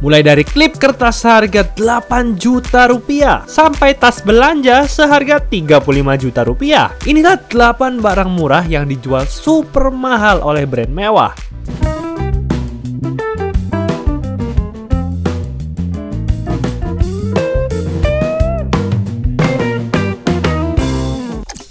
Mulai dari klip kertas seharga 8 juta rupiah sampai tas belanja seharga 35 juta rupiah. Inilah 8 barang murah yang dijual super mahal oleh brand mewah.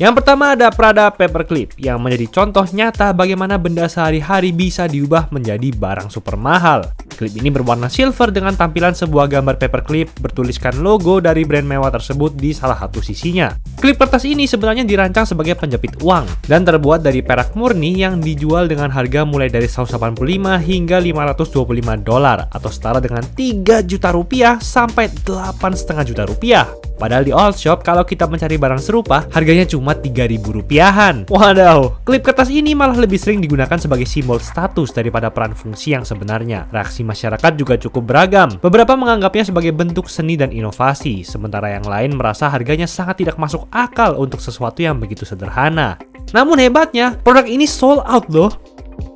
Yang pertama ada Prada Paperclip yang menjadi contoh nyata bagaimana benda sehari-hari bisa diubah menjadi barang super mahal. Klip ini berwarna silver dengan tampilan sebuah gambar paperclip bertuliskan logo dari brand mewah tersebut di salah satu sisinya. Klip kertas ini sebenarnya dirancang sebagai penjepit uang dan terbuat dari perak murni yang dijual dengan harga mulai dari 185 hingga 525 dolar atau setara dengan 3 juta rupiah sampai 8,5 juta rupiah. Padahal di old shop kalau kita mencari barang serupa harganya cuma 3.000 rupiahan. Wadaw, klip kertas ini malah lebih sering digunakan sebagai simbol status daripada peran fungsi yang sebenarnya. Reaksi masyarakat juga cukup beragam. Beberapa menganggapnya sebagai bentuk seni dan inovasi, sementara yang lain merasa harganya sangat tidak masuk akal untuk sesuatu yang begitu sederhana. Namun hebatnya, produk ini sold out loh.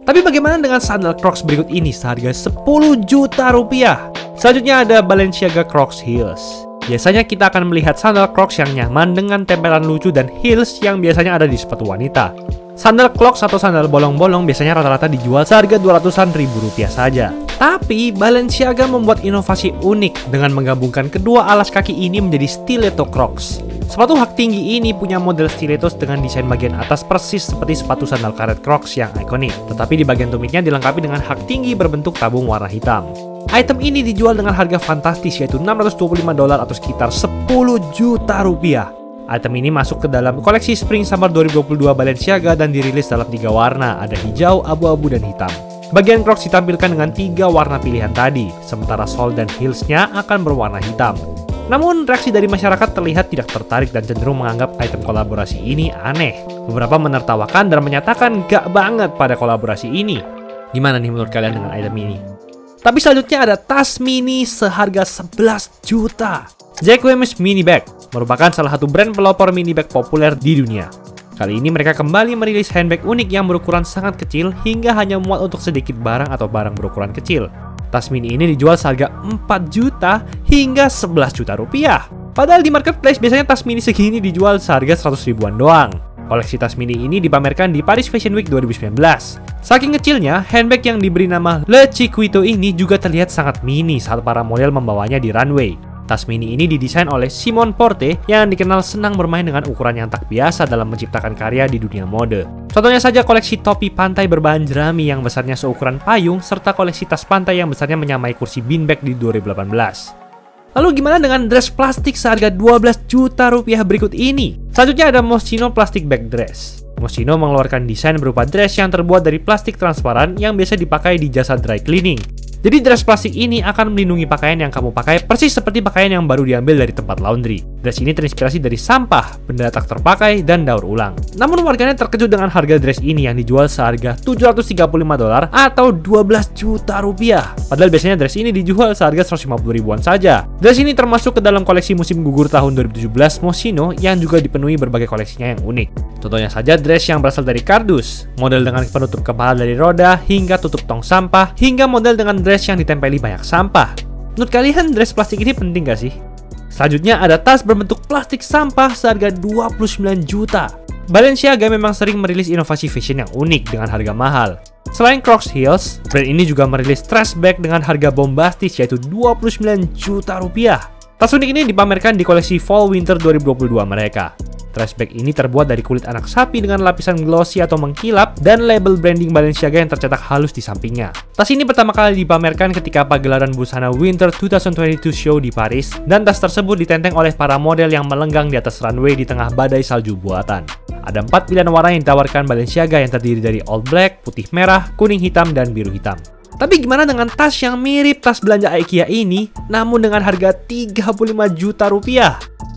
Tapi bagaimana dengan sandal Crocs berikut ini seharga 10 juta rupiah? Selanjutnya ada Balenciaga Crocs Heels. Biasanya kita akan melihat sandal Crocs yang nyaman dengan tempelan lucu dan heels yang biasanya ada di sepatu wanita. Sandal Crocs atau sandal bolong-bolong biasanya rata-rata dijual seharga 200-an ribu rupiah saja. Tapi Balenciaga membuat inovasi unik dengan menggabungkan kedua alas kaki ini menjadi stiletto Crocs. Sepatu hak tinggi ini punya model stilettos dengan desain bagian atas persis seperti sepatu sandal karet Crocs yang ikonik. Tetapi di bagian tumitnya dilengkapi dengan hak tinggi berbentuk tabung warna hitam. Item ini dijual dengan harga fantastis yaitu 625 dolar atau sekitar 10 juta rupiah. Item ini masuk ke dalam koleksi Spring Summer 2022 Balenciaga dan dirilis dalam 3 warna, ada hijau, abu-abu, dan hitam. Bagian Crocs ditampilkan dengan 3 warna pilihan tadi, sementara sol dan heelsnya akan berwarna hitam. Namun reaksi dari masyarakat terlihat tidak tertarik dan cenderung menganggap item kolaborasi ini aneh. Beberapa menertawakan dan menyatakan gak banget pada kolaborasi ini. Gimana nih menurut kalian dengan item ini? Tapi selanjutnya ada tas mini seharga 11 juta. Jacquemus Mini Bag merupakan salah satu brand pelopor mini bag populer di dunia. Kali ini mereka kembali merilis handbag unik yang berukuran sangat kecil hingga hanya muat untuk sedikit barang atau barang berukuran kecil. Tas mini ini dijual seharga 4 juta hingga 11 juta rupiah. Padahal di marketplace biasanya tas mini segini dijual seharga 100 ribuan doang. Koleksi tas mini ini dipamerkan di Paris Fashion Week 2019. Saking kecilnya, handbag yang diberi nama Le Chiquito ini juga terlihat sangat mini saat para model membawanya di runway. Tas mini ini didesain oleh Simon Porte yang dikenal senang bermain dengan ukuran yang tak biasa dalam menciptakan karya di dunia mode. Contohnya saja koleksi topi pantai berbahan jerami yang besarnya seukuran payung serta koleksi tas pantai yang besarnya menyamai kursi beanbag di 2018. Lalu gimana dengan dress plastik seharga 12 juta rupiah berikut ini? Selanjutnya ada Moschino Plastic Bag Dress. Moschino mengeluarkan desain berupa dress yang terbuat dari plastik transparan yang biasa dipakai di jasa dry cleaning. Jadi dress plastik ini akan melindungi pakaian yang kamu pakai persis seperti pakaian yang baru diambil dari tempat laundry. Dress ini terinspirasi dari sampah, benda tak terpakai, dan daur ulang. Namun warganet terkejut dengan harga dress ini yang dijual seharga 735 dolar atau 12 juta rupiah. Padahal biasanya dress ini dijual seharga 150 ribuan saja. Dress ini termasuk ke dalam koleksi musim gugur tahun 2017 Moschino yang juga dipenuhi berbagai koleksinya yang unik. Contohnya saja dress yang berasal dari kardus, model dengan penutup kepala dari roda, hingga tutup tong sampah, hingga model dengan dress yang ditempeli banyak sampah. Menurut kalian dress plastik ini penting gak sih? Selanjutnya ada tas berbentuk plastik sampah seharga 29 juta. Balenciaga memang sering merilis inovasi fashion yang unik dengan harga mahal. Selain Crocs Heels, brand ini juga merilis trash bag dengan harga bombastis yaitu 29 juta rupiah. Tas unik ini dipamerkan di koleksi Fall Winter 2022 mereka. Trash bag ini terbuat dari kulit anak sapi dengan lapisan glossy atau mengkilap dan label branding Balenciaga yang tercetak halus di sampingnya. Tas ini pertama kali dipamerkan ketika pagelaran busana Winter 2022 Show di Paris, dan tas tersebut ditenteng oleh para model yang melenggang di atas runway di tengah badai salju buatan. Ada 4 pilihan warna yang ditawarkan Balenciaga yang terdiri dari all black, putih merah, kuning hitam, dan biru hitam. Tapi gimana dengan tas yang mirip tas belanja IKEA ini, namun dengan harga 35 juta rupiah?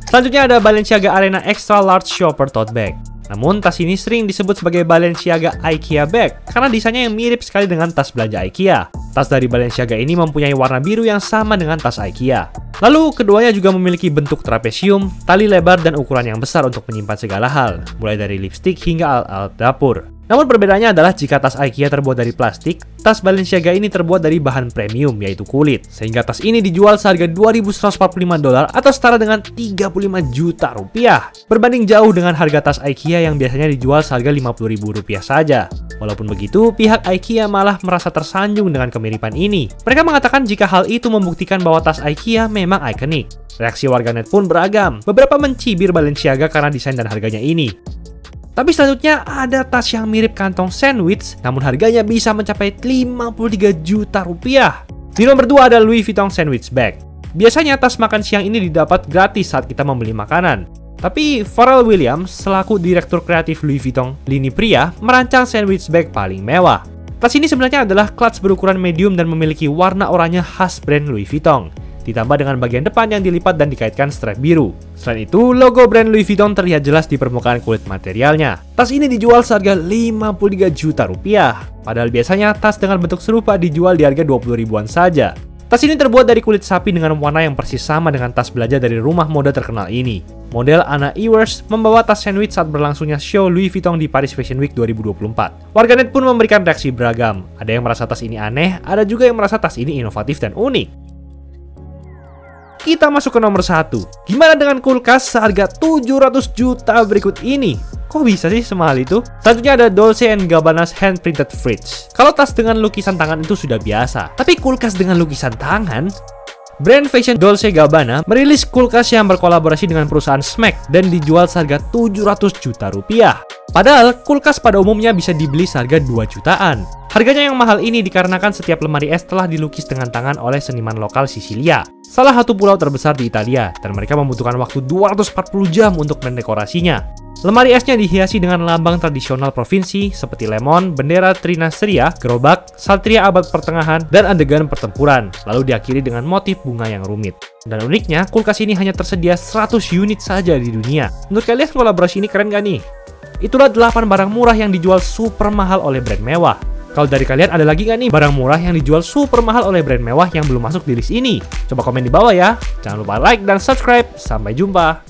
Selanjutnya ada Balenciaga Arena Extra Large Shopper Tote Bag. Namun tas ini sering disebut sebagai Balenciaga IKEA Bag karena desainnya yang mirip sekali dengan tas belanja IKEA. Tas dari Balenciaga ini mempunyai warna biru yang sama dengan tas IKEA. Lalu keduanya juga memiliki bentuk trapesium, tali lebar dan ukuran yang besar untuk menyimpan segala hal, mulai dari lipstick hingga alat-alat dapur. Namun perbedaannya adalah jika tas IKEA terbuat dari plastik, tas Balenciaga ini terbuat dari bahan premium yaitu kulit. Sehingga tas ini dijual seharga $2.145 atau setara dengan 35 juta rupiah. Berbanding jauh dengan harga tas IKEA yang biasanya dijual seharga 50.000 rupiah saja. Walaupun begitu, pihak IKEA malah merasa tersanjung dengan kemiripan ini. Mereka mengatakan jika hal itu membuktikan bahwa tas IKEA memang ikonik. Reaksi warganet pun beragam. Beberapa mencibir Balenciaga karena desain dan harganya ini. Tapi selanjutnya ada tas yang mirip kantong sandwich, namun harganya bisa mencapai 53 juta rupiah. Di nomor 2 ada Louis Vuitton Sandwich Bag. Biasanya tas makan siang ini didapat gratis saat kita membeli makanan. Tapi Pharrell Williams, selaku direktur kreatif Louis Vuitton lini pria, merancang sandwich bag paling mewah. Tas ini sebenarnya adalah clutch berukuran medium dan memiliki warna oranye khas brand Louis Vuitton. Ditambah dengan bagian depan yang dilipat dan dikaitkan strap biru. Selain itu, logo brand Louis Vuitton terlihat jelas di permukaan kulit materialnya. Tas ini dijual seharga 53 juta rupiah. Padahal biasanya tas dengan bentuk serupa dijual di harga 20 ribuan saja. Tas ini terbuat dari kulit sapi dengan warna yang persis sama dengan tas belanja dari rumah mode terkenal ini. Model Anna Ewers membawa tas sandwich saat berlangsungnya show Louis Vuitton di Paris Fashion Week 2024. Warganet pun memberikan reaksi beragam. Ada yang merasa tas ini aneh, ada juga yang merasa tas ini inovatif dan unik. Kita masuk ke nomor 1. Gimana dengan kulkas seharga 700 juta berikut ini? Kok bisa sih semahal itu? Selanjutnya ada Dolce & Gabbana's Hand Printed Fridge. Kalau tas dengan lukisan tangan itu sudah biasa, tapi kulkas dengan lukisan tangan? Brand fashion Dolce & Gabbana merilis kulkas yang berkolaborasi dengan perusahaan Smack dan dijual seharga 700 juta rupiah. Padahal kulkas pada umumnya bisa dibeli seharga 2 jutaan. Harganya yang mahal ini dikarenakan setiap lemari es telah dilukis dengan tangan oleh seniman lokal Sisilia, salah satu pulau terbesar di Italia, dan mereka membutuhkan waktu 240 jam untuk mendekorasinya. Lemari esnya dihiasi dengan lambang tradisional provinsi seperti lemon, bendera Trinastria, gerobak, satria abad pertengahan, dan adegan pertempuran, lalu diakhiri dengan motif bunga yang rumit. Dan uniknya, kulkas ini hanya tersedia 100 unit saja di dunia. Menurut kalian kolaborasi ini keren gak nih? Itulah 8 barang murah yang dijual super mahal oleh brand mewah. Kalau dari kalian ada lagi nggak nih barang murah yang dijual super mahal oleh brand mewah yang belum masuk di list ini? Coba komen di bawah ya. Jangan lupa like dan subscribe. Sampai jumpa.